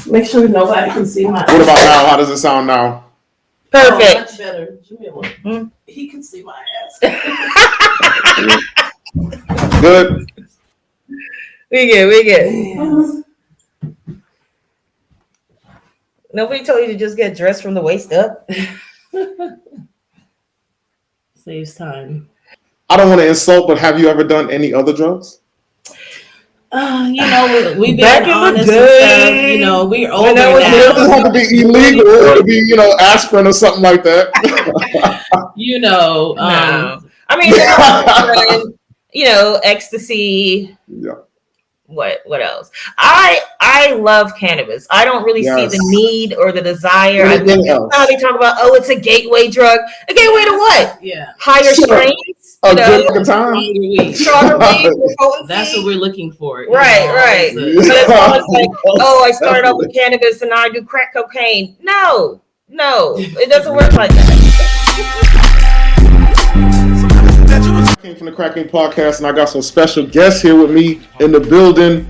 Make sure nobody can see my ass. What about now? How does it sound now? Perfect. Oh, much better. He can see my ass. Good. We good. Nobody told you to just get dressed from the waist up. Saves time. I don't want to insult, but have you ever done any other drugs? We've Back been in the honest and day, stuff. We're when older I was now. It doesn't have to be illegal. It could be, aspirin or something like that. No. I mean, ecstasy. Yeah. What else? I love cannabis. I don't really see the need or the desire. I mean, they talk about, it's a gateway drug. A gateway to what? Yeah. Higher strains. A good time. Stronger weed. That's what we're looking for. Right. But it's always like, I started off with cannabis and now I do crack cocaine. No, it doesn't work like that. I came from the CrackedKing Podcast, and I got some special guests here with me in the building.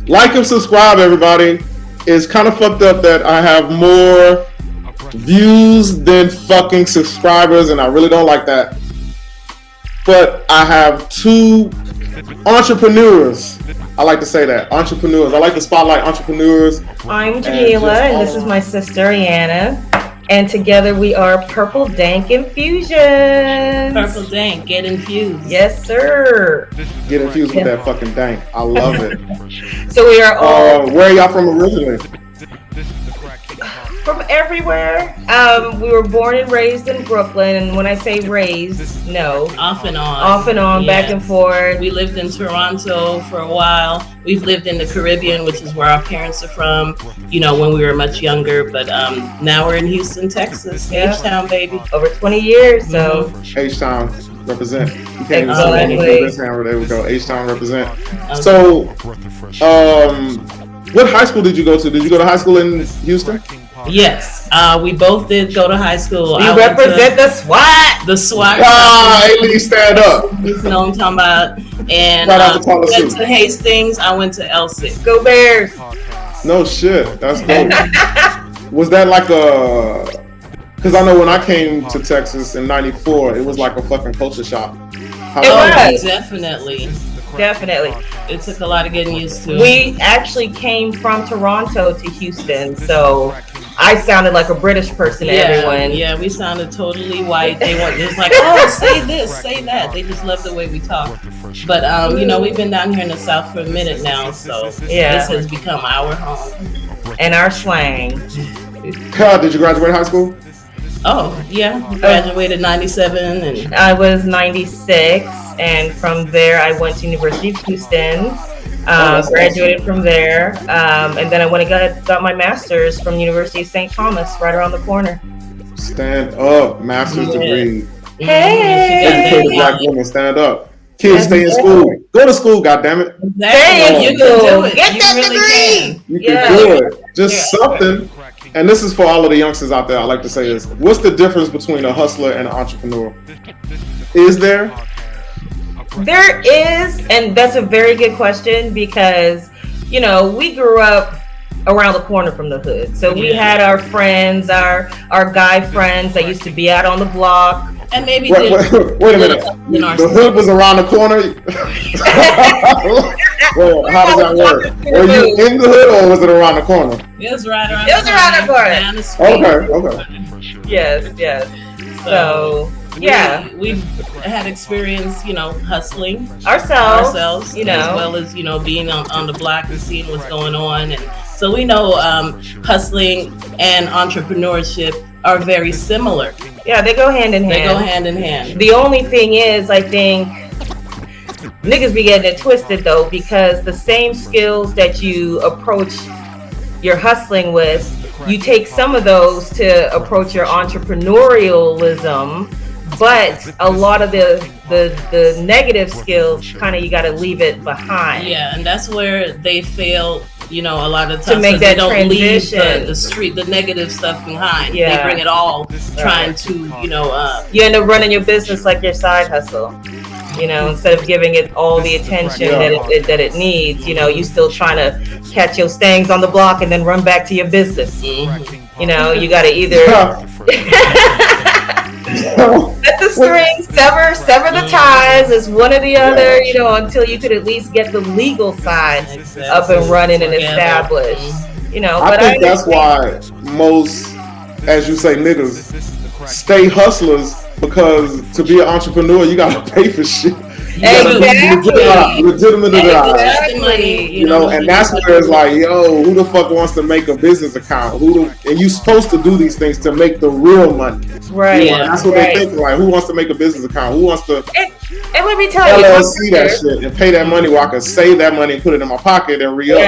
Like and subscribe, everybody. It's kind of fucked up that I have more views than fucking subscribers, and I really don't like that. But I have two entrepreneurs. I like to say that. Entrepreneurs. I like to spotlight entrepreneurs. I'm Jamila, and this is my sister, Rihanna. And together we are Purple Dank Infusions. Purple Dank, get infused. Yes, sir. Get infused with that fucking dank. I love it. So we are all... where are y'all from originally? From everywhere. We were born and raised in Brooklyn, and when I say raised, no. Off and on, yeah. Back and forth. We lived in Toronto for a while. We've lived in the Caribbean, which is where our parents are from, when we were much younger. But now we're in Houston, Texas. H-Town, baby. Over 20 years, so. H-Town, represent. You can't exactly. There we go. H-Town, represent. So, what high school did you go to? Did you go to high school in Houston? Yes, we both did go to high school. We represent the SWAT. The SWAT. Hey, stand up. You know what I'm talking about. And went to Hastings. I went to LC. Go Bears. No shit. That's dope. Was that like a... Because I know when I came to Texas in '94, it was like a fucking culture shock. Definitely. It took a lot of getting used to. We actually came from Toronto to Houston, so I sounded like a British person to everyone. Yeah, we sounded totally white. They weren't just like, say this, say that. They just loved the way we talk. But we've been down here in the South for a minute now, so this has become our home. And our slang. Did you graduate high school? Oh, yeah. Graduated 97. And I was 96. And from there, I went to University of Houston. Graduated from there. And then I went and got my master's from University of St. Thomas, right around the corner. Stand up. Master's degree. Hey! Educated black women, stand up. Kids, stay in school. Go to school, goddammit. You can do it. Get that degree. You can do it. Just something. And this is for all of the youngsters out there. I like to say this. What's the difference between a hustler and an entrepreneur? Is there? There is, and that's a very good question because, we grew up around the corner from the hood. So we had our friends, our guy friends that used to be out on the block. And maybe wait a minute. The hood was around the corner. Well, how does that work? Were you in the hood or was it around the corner? It was right around. It was around the corner. Okay. Yes. So we've had experience, hustling ourselves, as well as being on the block and seeing what's going on, and so we know hustling and entrepreneurship are very similar. Yeah, they go hand in hand. The only thing is, I think niggas be getting it twisted though, because the same skills that you approach your hustling with, you take some of those to approach your entrepreneurialism, but a lot of the negative skills, kind of you got to leave it behind. Yeah, and that's where they fail. A lot of times to make that they don't transition. Leave the street, the negative stuff behind. Yeah. They bring it all, trying to, You end up running your business like your side hustle. You know, instead of giving it all the attention that it needs, you know, you still trying to catch your stangs on the block and then run back to your business. Mm-hmm. You know, you got to either let the string, sever the ties as one or the other, you know, until you could at least get the legal side up and running and established. You know, I think that's why most, as you say, niggas stay hustlers, because to be an entrepreneur, you gotta pay for shit. Exactly. Legitimate, you know, and that's where it's like, yo, who the fuck wants to make a business account? And you supposed to do these things to make the real money, right? You know, and that's what they think. Like, who wants to make a business account? Who wants to? And let me tell LLC that shit and pay that money, where I can save that money and put it in my pocket and re-up.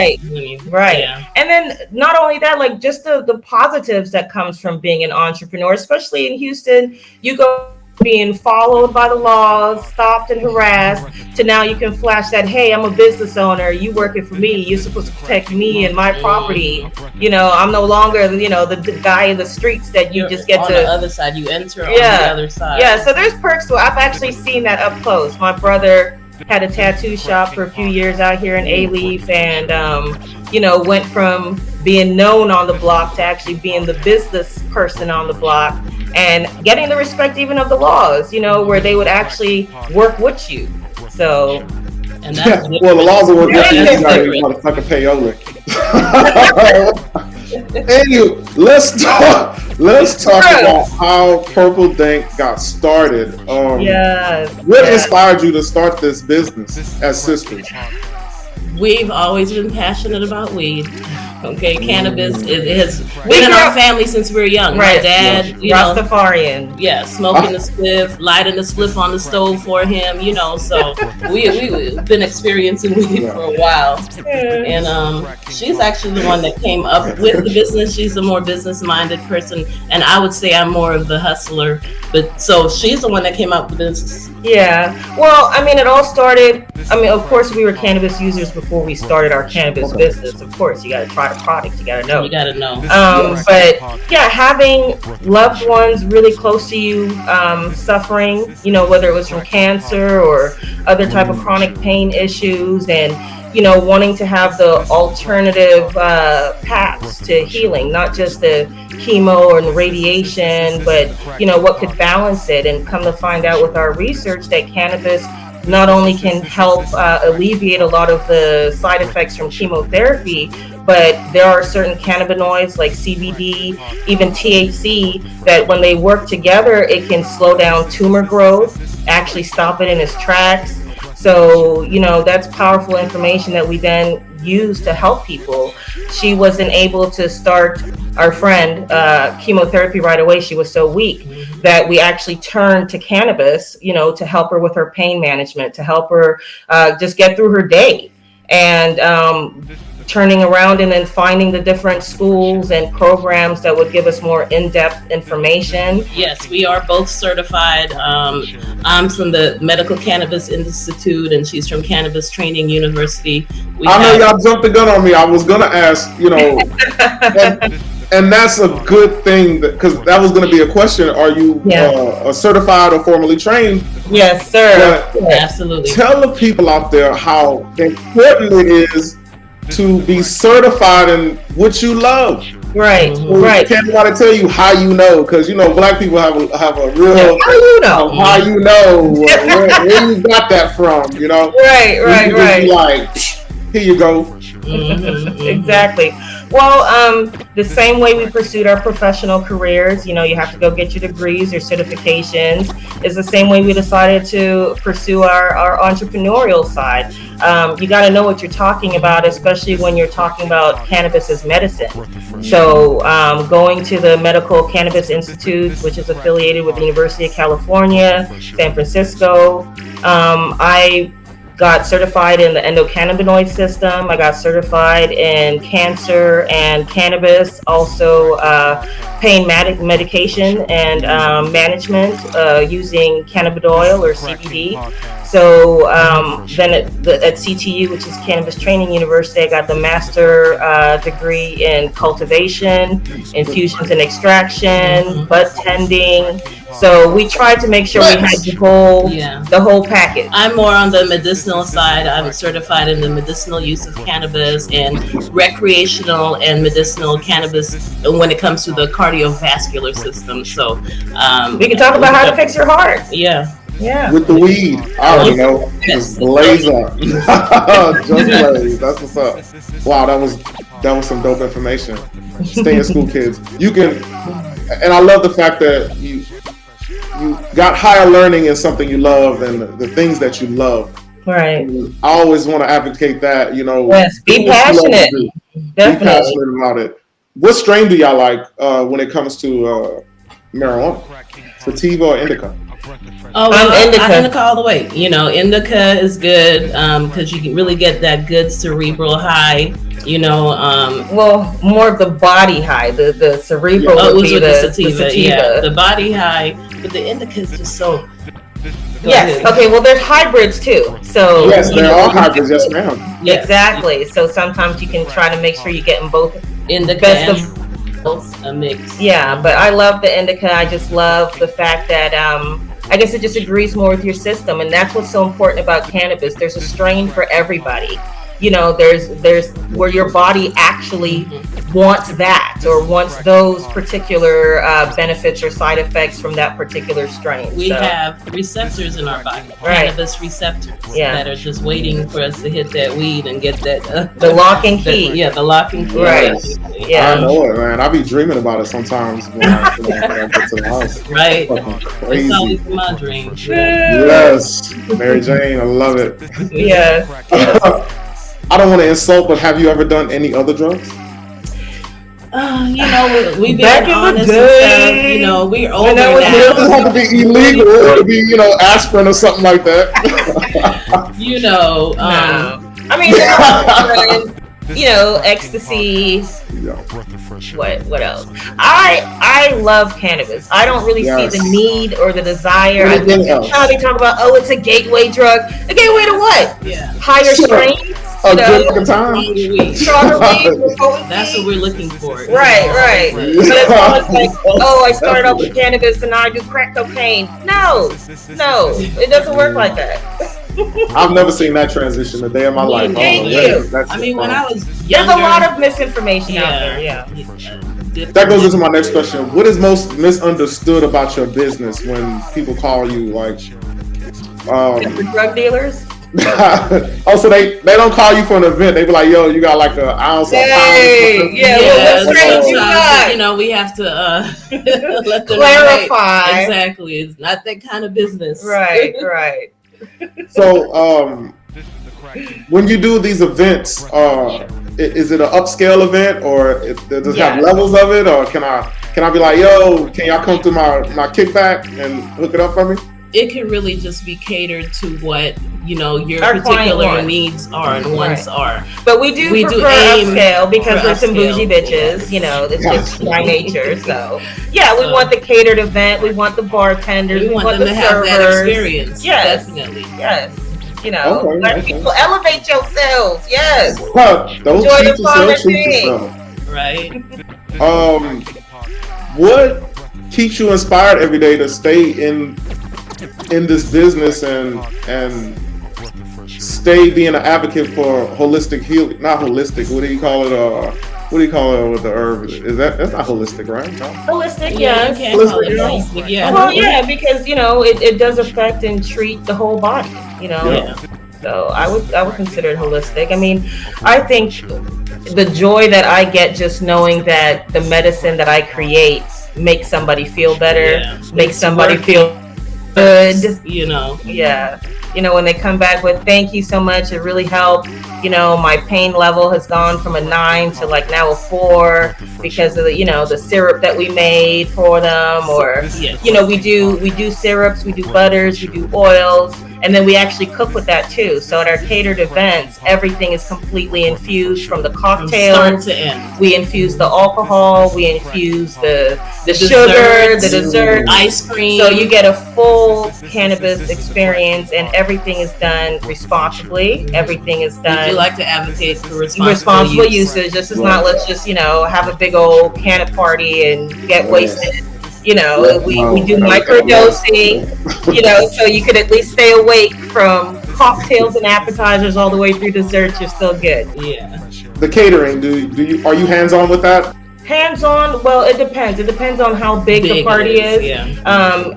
Right. Yeah. And then not only that, like just the positives that comes from being an entrepreneur, especially in Houston, you go being followed by the laws, stopped and harassed, to now you can flash that, hey, I'm a business owner, you working for me, you're supposed to protect me and my property. You know, I'm no longer, you know, the guy in the streets that you just get on to the other side. You enter on the other side. Yeah, so there's perks to it. I've actually seen that up close. My brother had a tattoo shop for a few years out here in A-Leaf, and you know, went from being known on the block to actually being the business person on the block, and getting the respect even of the laws, you know, where they would actually work with you. So, and that's well, the laws will work with you. You gotta motherfucking payola. Anyway, let's talk about how Purple Dank got started. What inspired you to start this business as sisters? We've always been passionate about weed. Okay, cannabis has been in our family since we were young. Right. My dad, you Rastafarian. Yeah, smoking the spliff, lighting the spliff on the stove for him, you know. So we've been experiencing weed for a while. And she's actually the one that came up with the business. She's a more business-minded person, and I would say I'm more of the hustler. But so she's the one that came up with this. Yeah. Well, I mean, it all started. I mean, of course, we were cannabis users before we started our cannabis business. Of course, you got to try the product. You got to know. You got to know. But yeah, having loved ones really close to you suffering, you know, whether it was from cancer or other type of chronic pain issues, and you know, wanting to have the alternative paths to healing, not just the chemo and radiation, but you know, what could balance it. And come to find out with our research that cannabis not only can help alleviate a lot of the side effects from chemotherapy, but there are certain cannabinoids like CBD, even THC, that when they work together, it can slow down tumor growth, actually stop it in its tracks. So, you know, that's powerful information that we then use to help people. She wasn't able to start our friend chemotherapy right away. She was so weak that we actually turned to cannabis, you know, to help her with her pain management, to help her just get through her day. And turning around and then finding the different schools and programs that would give us more in-depth information. Yes, we are both certified. I'm from the Medical Cannabis Institute, and she's from Cannabis Training University. I know y'all jumped the gun on me. I was going to ask, you know, and that's a good thing, because that was going to be a question. Are you a certified or formally trained? Yes, sir. Absolutely. Tell the people out there how important it is to be certified in what you love. Right. Can't nobody tell you how you know, because you know black people have a real how you know where you got that from, you know. Right. Be like, here you go. Exactly. Well, the same way we pursued our professional careers, you know, you have to go get your degrees, your certifications, is the same way we decided to pursue our entrepreneurial side. You got to know what you're talking about, especially when you're talking about cannabis as medicine. So going to the Medical Cannabis Institute, which is affiliated with the University of California, San Francisco, I got certified in the endocannabinoid system. I got certified in cancer and cannabis, also pain medication and management using cannabidiol or CBD. So then at CTU, which is Cannabis Training University, I got the master degree in cultivation, infusions and extraction, bud tending. So we tried to make sure we had the whole package. I'm more on the medicinal side. I'm certified in the medicinal use of cannabis and recreational and medicinal cannabis when it comes to the cardiovascular system. So we can talk about how to fix your heart. Yeah. With the weed, I already know. Just blaze up. Just blaze. That's what's up. Wow, that was some dope information. Stay in school, kids. You can, and I love the fact that you got higher learning in something you love and the things that you love. Right. I always want to advocate that. Yes, be passionate. Definitely. Be passionate about it. What strain do y'all like when it comes to marijuana? Sativa or indica? Oh, well, indica all the way. Indica is good because you can really get that good cerebral high. Well, more of the body high. The cerebral would be the sativa. Yeah, the body high, but the indica is just so. Yes. Okay. Well, there's hybrids too. So yes, there are hybrids. Yes, ma'am. Yes. Exactly. So sometimes you can try to make sure you're getting both in the best of a mix. Yeah, but I love the indica. I just love the fact that I guess it just agrees more with your system, and that's what's so important about cannabis. There's a strain for everybody. There's where your body actually wants that or wants those particular benefits or side effects from that particular strain. We have receptors in our body, cannabis receptors that are just waiting for us to hit that weed and get that the lock and key. The lock and key. Right. Yeah. I know it, man. I be dreaming about it sometimes when I get to the house. Right. Crazy. It's always in my dreams. Yes, Mary Jane, I love it. Yes. I don't want to insult, but have you ever done any other drugs? We've been honest and stuff. We're older now. It doesn't have to be illegal. It could be, aspirin or something like that. No. I mean, ecstasy. What else? I love cannabis. I don't really see the need or the desire. I think how they talk about, it's a gateway drug. A gateway to what? Yeah. Higher strains. A good time. Stronger weed. That's what we're looking for. Right. But it's always like, I started off with cannabis and now I do crack cocaine. No, it doesn't work like that. I've never seen that transition a day in my life. Thank you. When I was younger, there's a lot of misinformation out there. Yeah. That goes into my next question. What is most misunderstood about your business when people call you drug dealers? So they don't call you for an event. They be like, "Yo, you got like an ounce." Hey, we have to let them clarify. Know, exactly, it's not that kind of business. Right. So, when you do these events, is it an upscale event, or does it have levels of it, or can I be like, "Yo, can y'all come through my kickback and hook it up for me"? It can really just be catered to what your our particular needs are and wants are. But we do upscale because there's some bougie bitches. It's just by nature. So we want the catered event. We want the bartenders. We want them the to servers. Have that experience. Yes, definitely. Yes. Let people elevate yourselves. Yes. Don't enjoy treat yourself. Right. What keeps you inspired every day to stay in this business and stay being an advocate for holistic healing? Not holistic. What do you call it? What do you call it with the herb? That's not holistic, right? No? Holistic, yes. Holistic, yeah. Well, yeah, because it does affect and treat the whole body. Yeah. So I would consider it holistic. I mean, I think the joy that I get just knowing that the medicine that I create makes somebody feel better, makes somebody feel good. Yeah. When they come back with thank you so much, it really helped. My pain level has gone from a 9 to like now a 4 because of the syrup that we made for them, or we do syrups, we do butters, we do oils, and then we actually cook with that too. So at our catered events, everything is completely infused from the cocktails from start to end. We infuse the alcohol, we infuse the sugar, the dessert, ice cream. So you get a full cannabis experience, and everything is done responsibly. Everything is done. We do like to advocate for responsible usage. This is not, let's just, have a big old canna party and get wasted. We do microdosing, so you could at least stay awake from cocktails and appetizers all the way through desserts. You're still good. Yeah. The catering, are you hands-on with that? Hands-on, well, it depends. It depends on how big the party is. Yeah.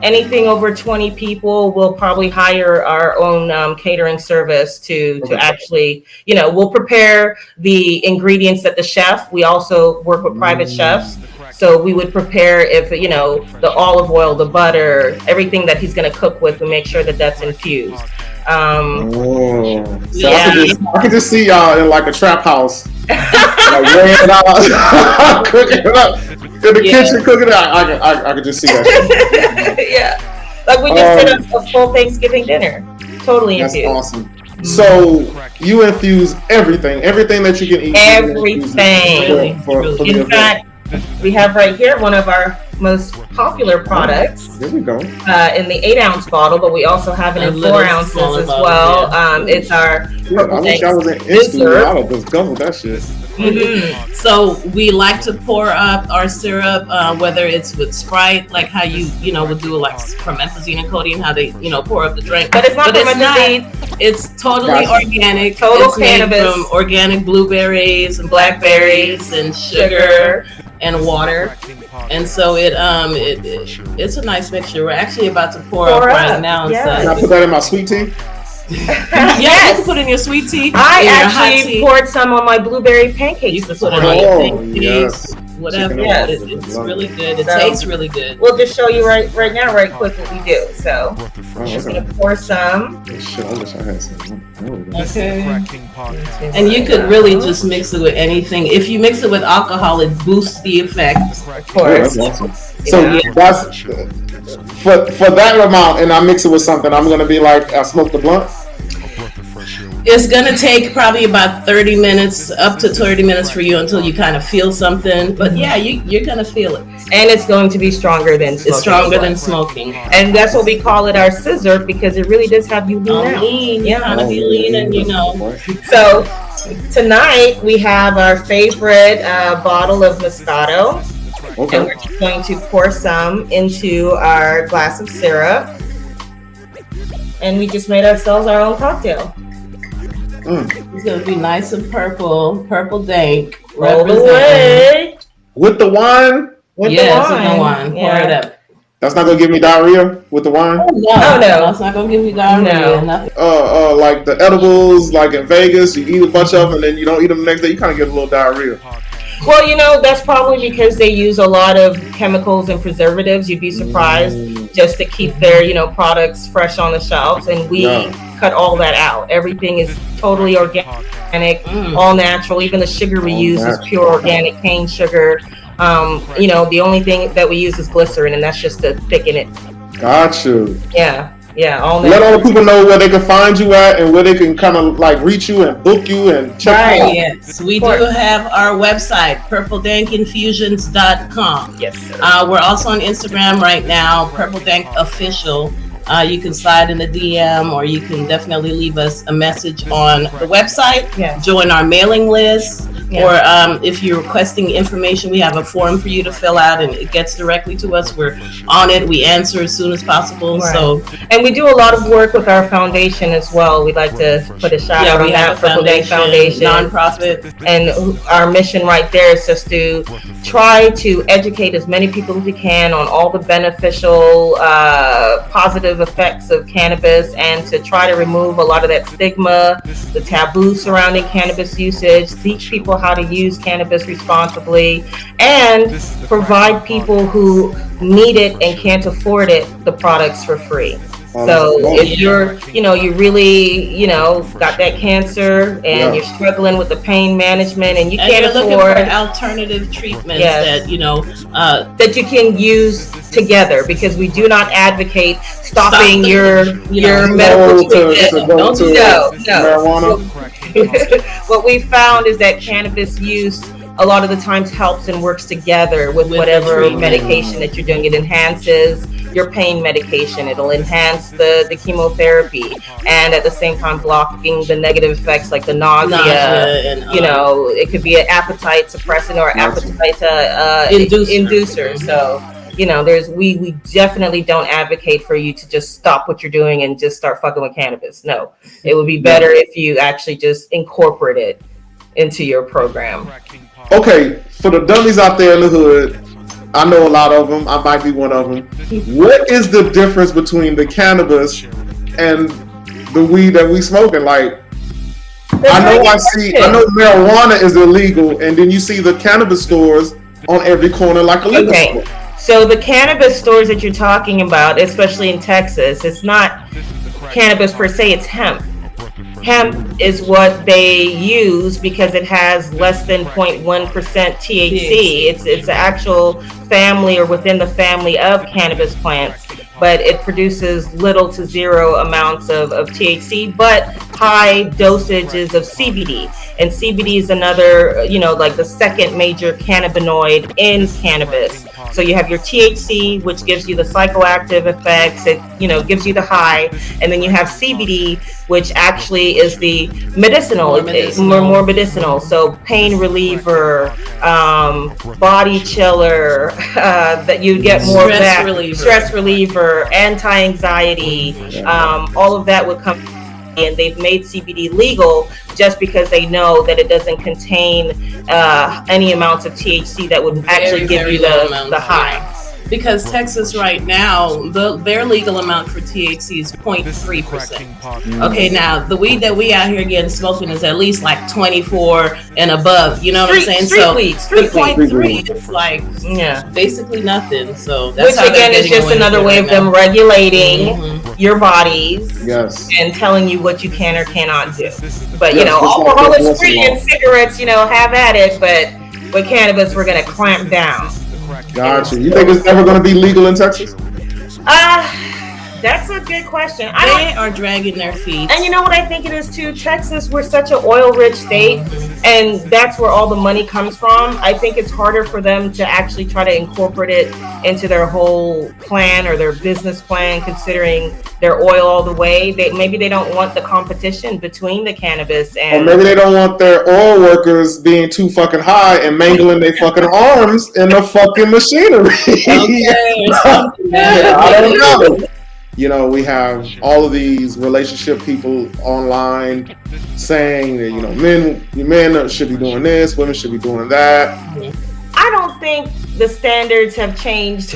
Anything over 20 people, we'll probably hire our own catering service to actually, we'll prepare the ingredients that the chef. We also work with private chefs. So we would prepare the olive oil, the butter, everything that he's going to cook with, and make sure that that's infused. So I could just see y'all in like a trap house, like laying it out, cooking it up in the kitchen, cooking it out. I could just see that. Yeah, like we just did a full Thanksgiving dinner, totally infused. That's awesome. So you infuse everything that you can eat. Everything. For in fact, we have right here one of our most popular products. There we go. In the 8-ounce bottle, but we also have it in 4 ounces as well. It's our I wish I was in Instagram. I would just double that shit. Mm-hmm. So we like to pour up our syrup, whether it's with Sprite, like how you would do like promethazine and codeine, how they pour up the drink. But it's not promethazine. It's totally organic. Total cannabis. Made from organic blueberries and blackberries and sugar and water, and so it's a nice mixture. We're actually about to pour up right now. Yeah. Can I put that in my sweet tea? Yes, you can put in your sweet tea. I actually poured some on my blueberry pancakes. You can put it on your pancakes, whatever. It's really good. It tastes really good. We'll just show you right now, right quick, what we do. So I'm just gonna pour some. Shit, I wish I had some. Okay. And you could really just mix it with anything. If you mix it with alcohol, it boosts the effect. Of course. Yeah, that's awesome. So that's for that amount, and I mix it with something. I'm gonna be like, I smoke the blunt. It's gonna take probably about 30 minutes, up to 30 minutes for you until you kind of feel something. But yeah, you're gonna feel it, and it's going to be stronger than smoking. It's stronger than smoking, and that's what we call it, our scissor, because it really does have you lean. Yeah, kind of be leaning, So tonight we have our favorite bottle of Moscato. Okay. And we're just going to pour some into our glass of syrup. And we just made ourselves our own cocktail. It's going to be nice and purple Dank. Roll away. With the wine? With the wine. Pour it up. That's not going to give me diarrhea with the wine? No. That's not going to give you diarrhea. No. Like the edibles, like in Vegas, you eat a bunch of them and then you don't eat them the next day, you kind of get a little diarrhea. Well, that's probably because they use a lot of chemicals and preservatives. You'd be surprised just to keep their, products fresh on the shelves. And we cut all that out. Everything is totally organic, all natural. Even the sugar we use is pure organic cane sugar. The only thing that we use is glycerin, and that's just to thicken it. Got you. Yeah, all Let all the people know where they can find you at and where they can kind of like reach you and book you and check you out. Yes, we do have our website, purpledankinfusions.com. Yes, sir. We're also on Instagram right now, Purple Dank Official. You can slide in the DM, or you can definitely leave us a message on the website. Join our mailing list. Or if you're requesting information, we have a form for you to fill out, and it gets directly to us. We're on it. We answer as soon as possible. Right. And we do a lot of work with our foundation as well. We'd like to put a shout out on that, Purple Dank Foundation, nonprofit. And our mission right there is just to try to educate as many people as we can on all the beneficial, positive effects of cannabis, and to try to remove a lot of that stigma, the taboo surrounding cannabis usage, teach people how to use cannabis responsibly, and provide people who need it and can't afford it the products for free. So if you're, you really, got that cancer and you're struggling with the pain management and you can't afford looking for alternative treatments that you can use together, because we do not advocate stopping your medical treatment. Don't do marijuana. What we found is that cannabis use a lot of the times helps and works together with whatever medication that you're doing. It enhances your pain medication. It'll enhance the chemotherapy, and at the same time blocking the negative effects like the nausea and it could be an appetite suppressant or appetite inducer. So we definitely don't advocate for you to just stop what you're doing and just start fucking with cannabis. No, it would be better if you actually just incorporate it into your program. Okay, for the dummies out there in the hood, I know a lot of them. I might be one of them. What is the difference between the cannabis and the weed that we smoking? Like, I know marijuana is illegal, and then you see the cannabis stores on every corner like a liquor store. So the cannabis stores that you're talking about, especially in Texas, it's not cannabis per se, it's hemp. Hemp is what they use because it has less than 0.1% THC. It's an actual family or within the family of cannabis plants, but it produces little to zero amounts of THC, but high dosages of CBD. And CBD is another, like the second major cannabinoid in cannabis. So you have your THC, which gives you the psychoactive effects. It, gives you the high. And then you have CBD, which actually is the medicinal, more medicinal. So pain reliever, body chiller, that you get more stress reliever, anti-anxiety, all of that would come. And they've made CBD legal just because they know that it doesn't contain any amounts of THC that would actually give you the high. Because Texas right now, their legal amount for THC is 0.3%. Okay, now the weed that we out here getting smoking is at least like 24 and above. You know what I'm saying? So the 0.3 is like basically nothing. So that's which again is just another way of them regulating your bodies and telling you what you can or cannot do. But alcohol is free and cigarettes, have at it. But with cannabis, we're gonna clamp down. Gotcha. You think it's ever going to be legal in Texas? That's a good question. They are dragging their feet. And you know what I think it is too? Texas, we're such an oil-rich state, and that's where all the money comes from. I think it's harder for them to actually try to incorporate it into their whole plan or their business plan, considering their oil all the way. Maybe they don't want the competition between the cannabis and... Or maybe they don't want their oil workers being too fucking high and mangling their fucking arms in the fucking machinery. I don't know. We have all of these relationship people online saying that, men should be doing this, women should be doing that. I don't think the standards have changed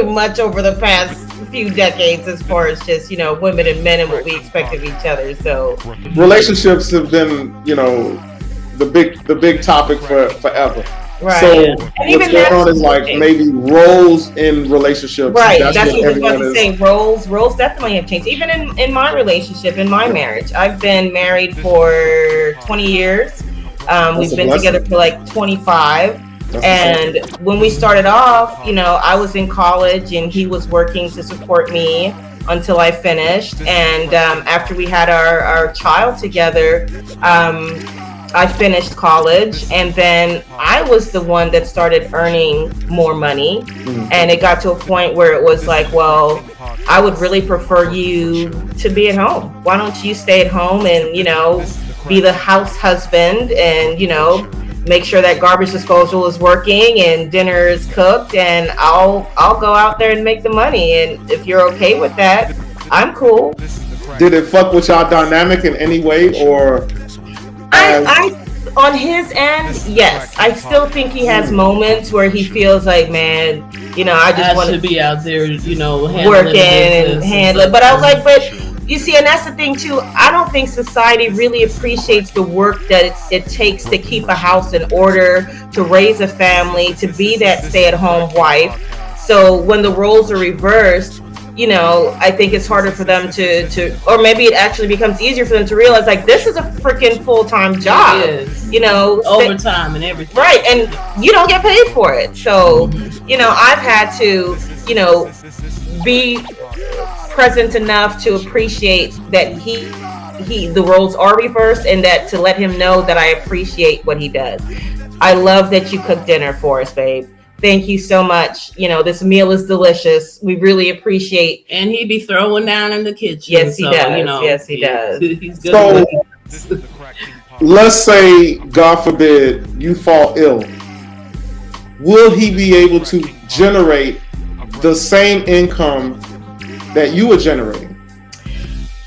much over the past few decades as far as just, women and men and what we expect of each other. So relationships have been, the big topic forever. Right. So what's going on is like maybe roles in relationships. Right. That's what I was about to say. Roles definitely have changed. Even in my relationship, in my marriage, I've been married for 20 years. We've been together for like 25. And when we started off, I was in college and he was working to support me until I finished. And after we had our child together, I finished college, and then I was the one that started earning more money. And it got to a point where it was like, well, I would really prefer you to be at home. Why don't you stay at home and, be the house husband and, make sure that garbage disposal is working and dinner is cooked, and I'll go out there and make the money. And if you're okay with that, I'm cool. Did it fuck with y'all dynamic in any way, or? I on his end, yes. I still think he has moments where he feels like, man, I just want to be out there, working and handling. But I was like, but you see, and that's the thing too. I don't think society really appreciates the work that it takes to keep a house in order, to raise a family, to be that stay-at-home wife. So when the roles are reversed, I think it's harder for them to, or maybe it actually becomes easier for them to realize, like, this is a freaking full-time job. It is. Overtime and everything. Right, and you don't get paid for it. So, I've had to, be present enough to appreciate that the roles are reversed, and that to let him know that I appreciate what he does. I love that you cook dinner for us, babe. Thank you so much. This meal is delicious. We really appreciate. And he be throwing down in the kitchen. Yes, he does. Yes, he does. He's good. So, let's say, God forbid, you fall ill. Will he be able to generate the same income that you were generating?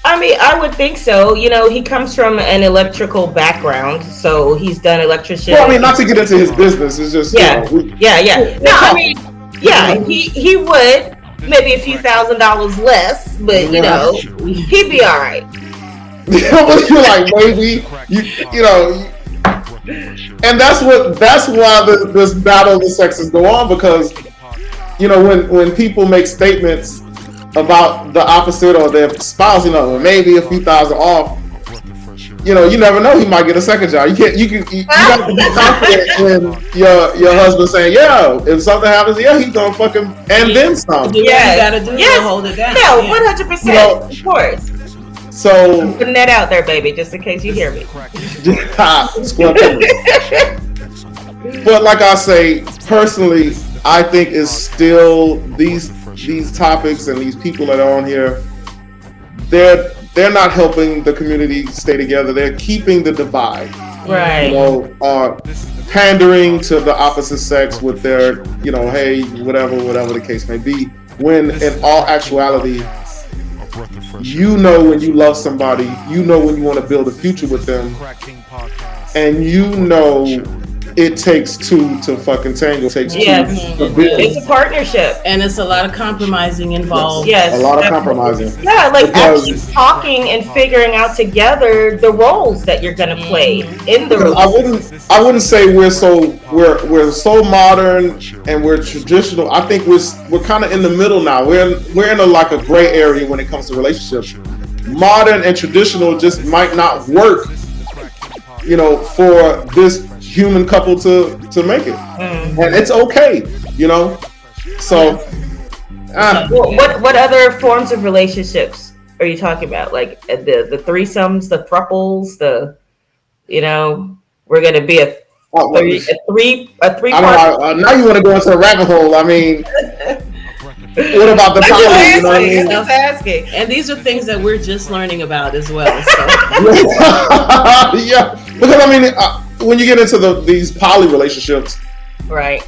I mean, I would think so. He comes from an electrical background, so he's done electrician. Well, I mean, not to get into his business. It's just yeah. No, I mean, he would maybe a few $1,000s less, but he'd be all right. You're like, maybe and that's why this battle of the sexes go on, because when people make statements about the opposite or their spouse, maybe a few thousand off, you never know, he might get a second job. You got to be confident in your husband saying, if something happens, he's gonna fucking and then some. You gotta do to hold it down. No, 100%, of course. So I'm putting that out there, baby, just in case you hear me. But like I say, personally, I think it's still these topics and these people that are on here, they're not helping the community stay together. They're keeping the divide. Right. Pandering to the opposite sex with their, hey, whatever the case may be. When in all actuality, when you love somebody, when you want to build a future with them, and it takes two to fucking tango. It takes two. It's a partnership, and it's a lot of compromising involved. Yes, a lot of compromising. Yeah, actually talking and figuring out together the roles that you're gonna play in the relationship. I wouldn't say we're so modern and we're traditional. I think we're kind of in the middle now. We're in a gray area when it comes to relationships. Modern and traditional just might not work, for this human couple to make it, and it's okay, So, what other forms of relationships are you talking about? Like the threesomes, the thruples, we're gonna be a three. Now you want to go into a rabbit hole? I mean. What about the poly? Just asking. And these are things that we're just learning about as well. So. Yeah, because when you get into these poly relationships, right?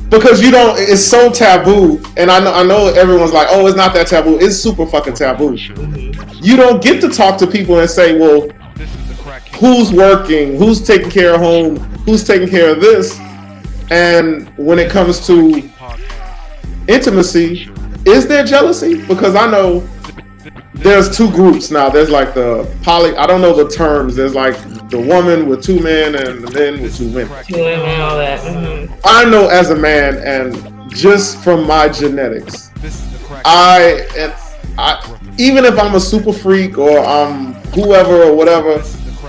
Because it's so taboo, and I know everyone's like, oh, it's not that taboo. It's super fucking taboo. Mm-hmm. You don't get to talk to people and say, well, who's working, who's taking care of home, who's taking care of this, and when it comes to intimacy, is there jealousy? Because I know there's two groups now. There's like the poly, I don't know the terms. There's like the woman with two men and the men with two women. Two women, all that. Mm-hmm. I know as a man, and just from my genetics, I even if I'm a super freak or I'm whoever or whatever,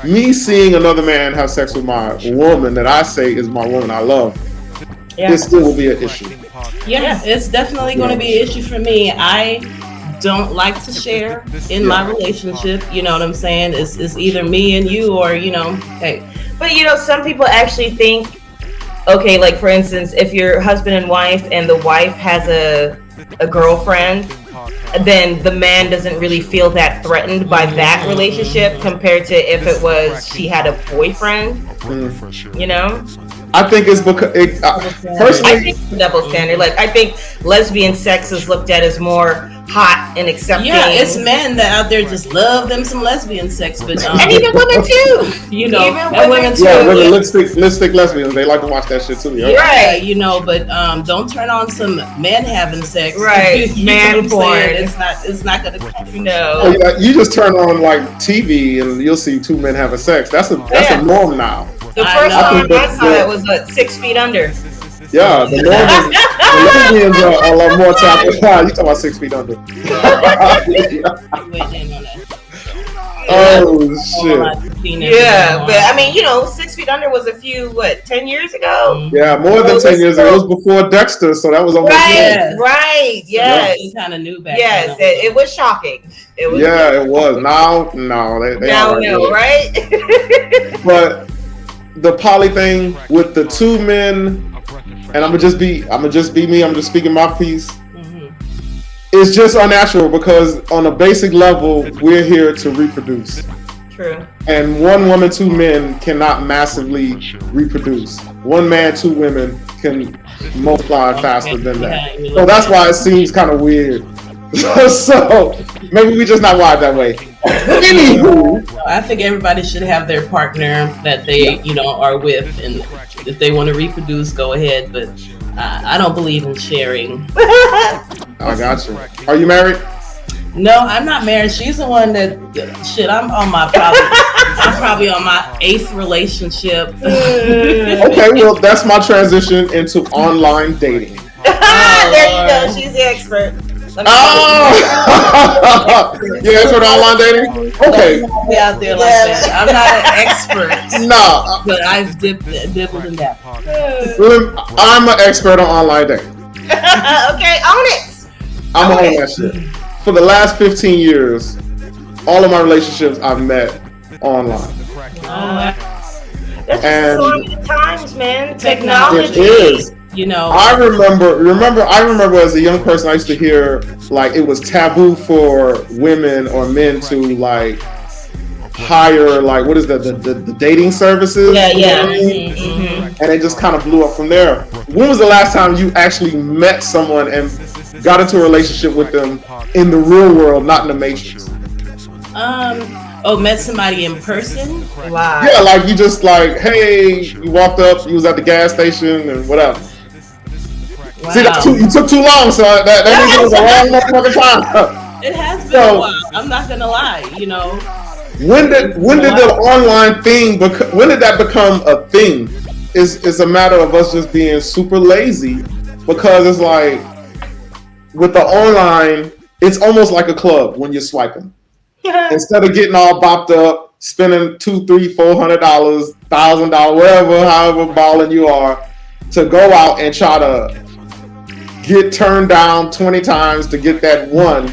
me seeing another man have sex with my woman that I say is my woman I love, it still will be an issue. Yeah, it's definitely going to be an issue for me. I don't like to share in my relationship. You know what I'm saying? It's either me and you, or hey. But some people actually think, okay, like for instance, if you're husband and wife, and the wife has a girlfriend, then the man doesn't really feel that threatened by that relationship compared to if it was she had a boyfriend. I think it's because personally, I think it's a double standard. Like I think lesbian sex is looked at as more hot and accepting. Yeah, it's men that out there just love them some lesbian sex, but and even women too. And women too. Yeah, women lipstick lesbians. They like to watch that shit too. Right. But don't turn on some men having sex. Right. Man porn. It's not gonna come. No. You just turn on like TV and you'll see two men having sex. That's a norm now. The first time I saw that was 6 feet under. Yeah, the lesbians are a lot more taboo. You talking about 6 feet under? Oh shit! Yeah, but I mean, 6 feet under was a few 10 years ago? Yeah, more than 10 years ago. It was before Dexter, so that was almost right. Yes, you kind of knew back. Yes, it was shocking. It was. Now, no, they now no, right? But the poly thing with the two men and I'm gonna just be me. I'm just speaking my piece. It's just unnatural because on a basic level, we're here to reproduce. True. And one woman, two men cannot massively reproduce. One man, two women can multiply faster than that. So that's why it seems kind of weird. So maybe we just not wired that way. Anywho, I think everybody should have their partner that they, are with, and if they want to reproduce, go ahead. But I don't believe in sharing. I got you. Are you married? No, I'm not married. She's the one that I'm probably on my 8th relationship. Okay, well that's my transition into online dating. There you go. She's the expert. You expert online dating? Okay. Be out there like that. I'm not an expert. No, but I've dibbled in that. I'm an expert on online dating. Okay, own it. I'm on that shit. For the last 15 years, all of my relationships I've met online. That's just so many times, man. Technology. It is. I remember as a young person, I used to hear like it was taboo for women or men to like hire like what is that the dating services? Yeah. And it just kind of blew up from there. When was the last time you actually met someone and got into a relationship with them in the real world, not in the Matrix? Met somebody in person? Wow. Yeah, like you just like, hey, you walked up, you was at the gas station and whatever. Wow. See, you took too long, so that means it was a long motherfucking time. It has been a while. I'm not gonna lie, When did the online thing when did that become a thing? It's a matter of us just being super lazy because it's like with the online, it's almost like a club when you're swiping. Instead of getting all bopped up, spending $200, $300, $400, $1,000, whatever, however balling you are, to go out and try to get turned down 20 times to get that one.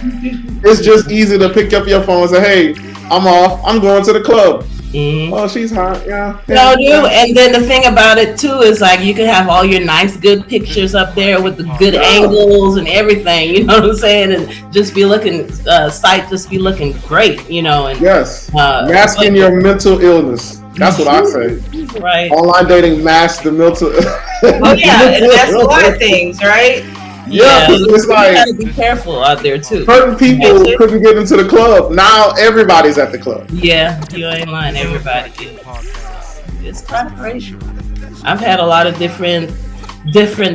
It's just easy to pick up your phone and say, hey, I'm off. I'm going to the club. Mm-hmm. Oh, she's hot. Yeah. No, dude. And then the thing about it too is like you can have all your nice, good pictures up there with the good angles and everything. You know what I'm saying? And just be looking, just be looking great. And yes, masking your mental illness. That's what I say. Right. Online dating masks the mental. Oh yeah, and that's a lot of things, right? Yeah, it's like you gotta be careful out there too. Certain people couldn't get into the club. Now everybody's at the club. Yeah, you ain't lying. Everybody is. It's kind of crazy. I've had a lot of different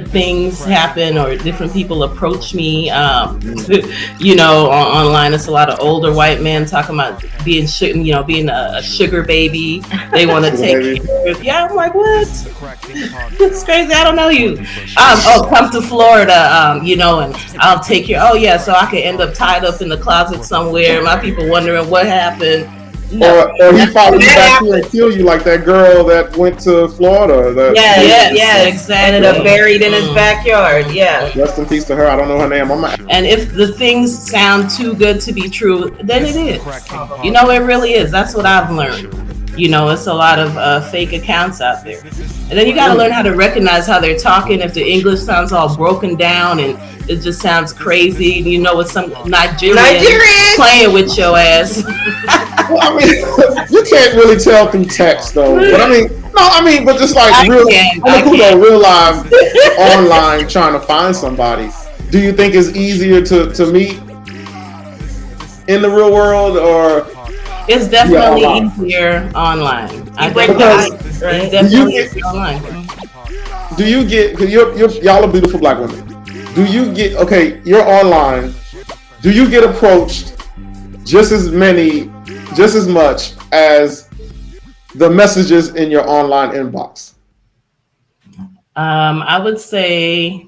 things happen or different people approach me. Online, it's a lot of older white men talking about being a sugar baby. They want to take care of. Yeah, I'm like, what? It's crazy. I don't know you. Come to Florida, and I'll take care. Oh yeah, so I could end up tied up in the closet somewhere. My people wondering what happened. No, or he followed you back here and kill you like that girl that went to Florida. Yeah, exactly. Ended up buried in his backyard. Yeah. Rest in peace to her. I don't know her name. And if the things sound too good to be true, then it is. It really is. That's what I've learned. It's a lot of fake accounts out there. And then you got to learn how to recognize how they're talking. If the English sounds all broken down and it just sounds crazy, it's some Nigerian playing with your ass. Well, I mean, you can't really tell through text though. But but just like real live online trying to find somebody. Do you think it's easier to meet in the real world or? It's definitely easier online. Do you get? Cause y'all are beautiful black women. Do you get? Okay, you're online. Do you get approached just as much as the messages in your online inbox? I would say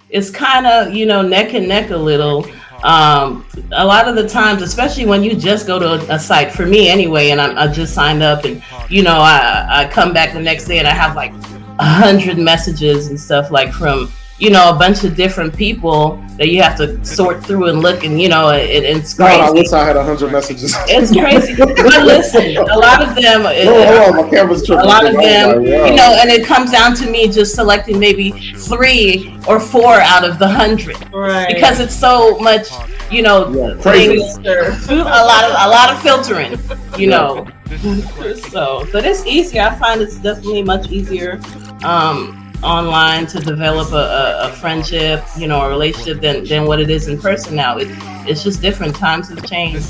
it's kind of neck and neck a little. A lot of the times, especially when you just go to a site, for me anyway, and I just signed up and, I come back the next day and I have like 100 messages and stuff like from a bunch of different people that you have to sort through and look, and it's God, crazy. I wish I had 100 messages. It's crazy. But listen, a lot of them, my camera's tripping. a lot of them, and it comes down to me just selecting maybe 3 or 4 out of the 100, Right. because it's so much, crazy. a lot of filtering, So, but it's easier. I find it's definitely much easier online to develop a friendship, a relationship than what it is in person now. It's just different. Times have changed.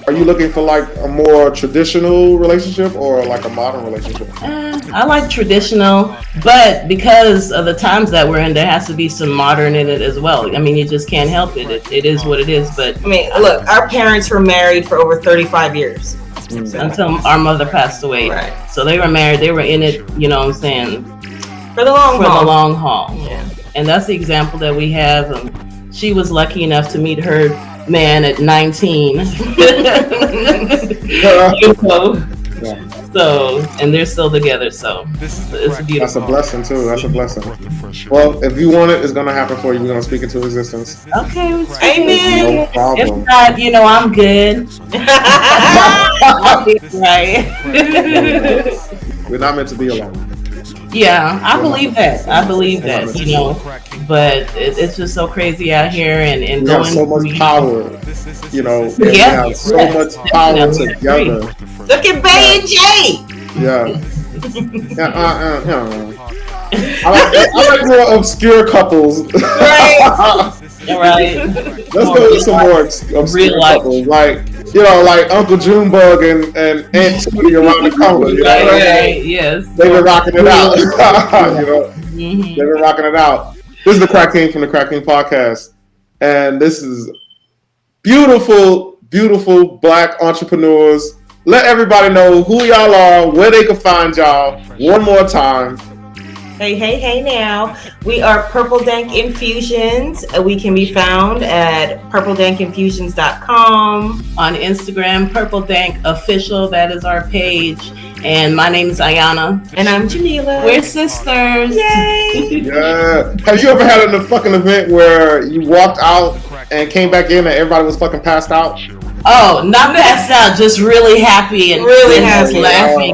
Are you looking for like a more traditional relationship or like a modern relationship? I like traditional, but because of the times that we're in, there has to be some modern in it as well. I mean, you just can't help it. It is what it is. But I mean, look, our parents were married for over 35 years. Until our mother passed away. Right. So they were married. They were in it, you know what I'm saying? For the long haul. Yeah. And that's the example that we have. She was lucky enough to meet her man at 19. So, and they're still together. So it's beautiful. That's a blessing too. That's a blessing. Well, if you want it, it's gonna happen for you. We're gonna speak into existence. Okay. Amen. No problem. If not, I'm good. Right. We're not meant to be alone. Yeah, I believe that. But it's just so crazy out here, and we going have so much power, We have so much power together. Look at Bay and Jay. Yeah. I like more obscure couples. Right. Let's go with some more obscure couples, like Uncle Junebug and Aunt Tootie around the corner. Right. Yes. They've been rocking it out. They've been rocking it out. This is the Crack King from the Crack King podcast, and this is beautiful, beautiful Black entrepreneurs. Let everybody know who y'all are, where they can find y'all. One more time. Hey now. We are Purple Dank Infusions. We can be found at purpledankinfusions.com. On Instagram, Purple Dank Official, that is our page. And my name is Ayana. And I'm Jamila. We're sisters. Yay! Yeah. Have you ever had a fucking event where you walked out and came back in and everybody was fucking passed out? Oh, not passed out, just really happy and really happy. Laughing.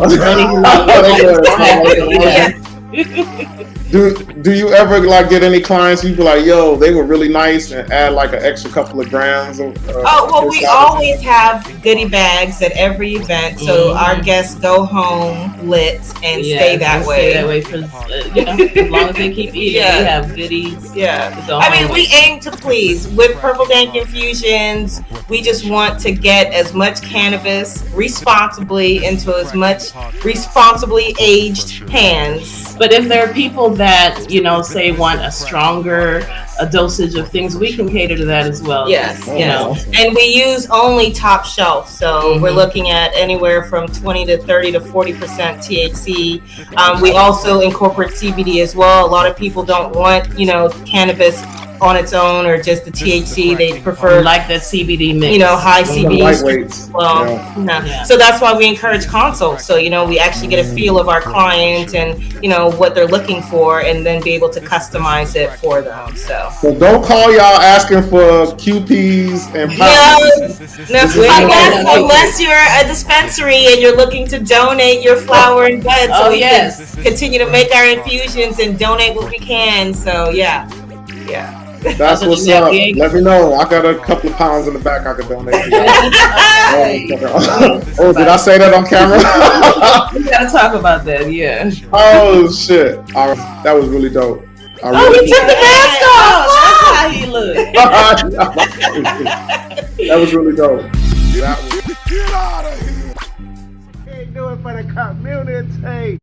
Do you ever get any clients you be like, yo, they were really nice, and add like an extra couple of grams? We always have goodie bags at every event, so our guests go home lit and stay that way. Stay that way for as long as they keep eating. We have goodies. Yeah, I mean, we aim to please with Purple Dank Infusions. We just want to get as much cannabis responsibly into as much responsibly aged hands. But if there are people that, say want a stronger dosage of things, we can cater to that as well. Yes. And we use only top shelf. So we're looking at anywhere from 20 to 30 to 40% THC. We also incorporate CBD as well. A lot of people don't want, cannabis on its own or just the THC. They prefer like that CBD mix, high CBD. Well, so that's why we encourage consults. So we actually get a feel of our client and what they're looking for, and then be able to customize it for them. So don't call y'all asking for QPs and pounds. Unless you're a dispensary and you're looking to donate your flower and bud, so we can continue to make our infusions and donate what we can. So yeah. That's what's up. Let me know. I got a couple of pounds in the back I could donate. Oh, did I say that on camera? We gotta talk about that. Yeah. Oh shit! That was really dope. He took the mask off. That's how he looked. That was really dope. Get out of here. Can't do it for the community.